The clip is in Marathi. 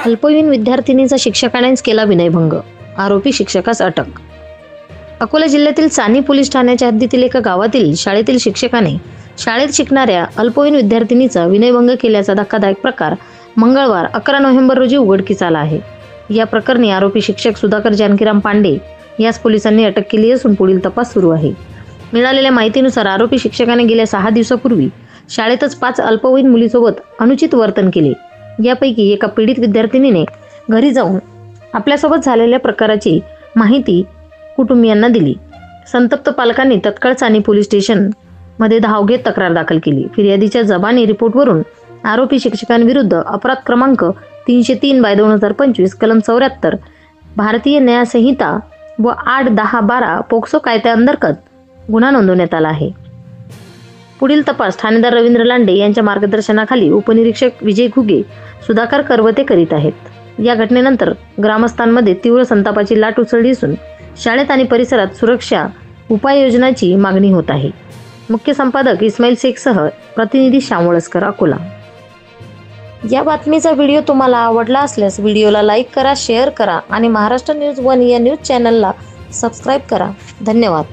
अल्पवयीन विद्यार्थिनीचा शिक्षकानेच केला विनयभंग, आरोपी शिक्षकास अटक। अकोला जिल्ह्यातील चानी पोलीस ठाण्याच्या हद्दीतील एका गावातील शाळेतील शिक्षकाने शाळेत शिकणाऱ्या अल्पवयीन विद्यार्थिनीचा विनयभंग केल्याचा धक्कादायक प्रकार मंगळवार 11 नोव्हेंबर रोजी उघडकीस आला आहे। या प्रकरणी आरोपी शिक्षक सुधाकर जानकीराम पांडे यास पोलिसांनी अटक केली असून पुढील तपास सुरू आहे। मिळालेल्या माहितीनुसार आरोपी शिक्षकाने गेल्या 6 दिवसापूर्वी शाळेतच 5 अल्पवयीन मुलीसोबत अनुचित वर्तन केले। यापैकी एका पीडित विद्यार्थिनीने घरी जाऊन आपल्यासोबत झालेल्या प्रकाराची माहिती कुटुंबियांना दिली। संतप्त पालकांनी तत्काळ चानी पोलीस स्टेशन मध्ये धाव घेत तक्रार दाखल केली। फिर्यादीच्या जबानी रिपोर्टवरून आरोपी शिक्षकांविरुद्ध अपराध क्रमांक 303/2025 कलम 74 भारतीय न्याय संहिता व 8-10-12 पोक्सो कायद्याअंतर्गत गुन्हा नोंदवण्यात आला आहे। पुढील तपास ठाणेदार रवींद्र लांडे यांच्या मार्गदर्शनाखाली उपनिरीक्षक विजय घुगे, सुधाकर करवते करीत आहेत। या घटनेनंतर ग्रामस्थांमध्ये तीव्र संतापाची लाट उसळली असून शाळेत आणि परिसरात सुरक्षा उपाययोजनाची मागणी होत आहे। मुख्य संपादक इस्माईल शेखसह प्रतिनिधी श्याम वळसकर, अकोला। या बातमीचा व्हिडिओ तुम्हाला आवडला असल्यास व्हिडिओला लाईक करा, शेअर करा आणि महाराष्ट्र न्यूज 1 या न्यूज चॅनलला सबस्क्राईब करा। धन्यवाद।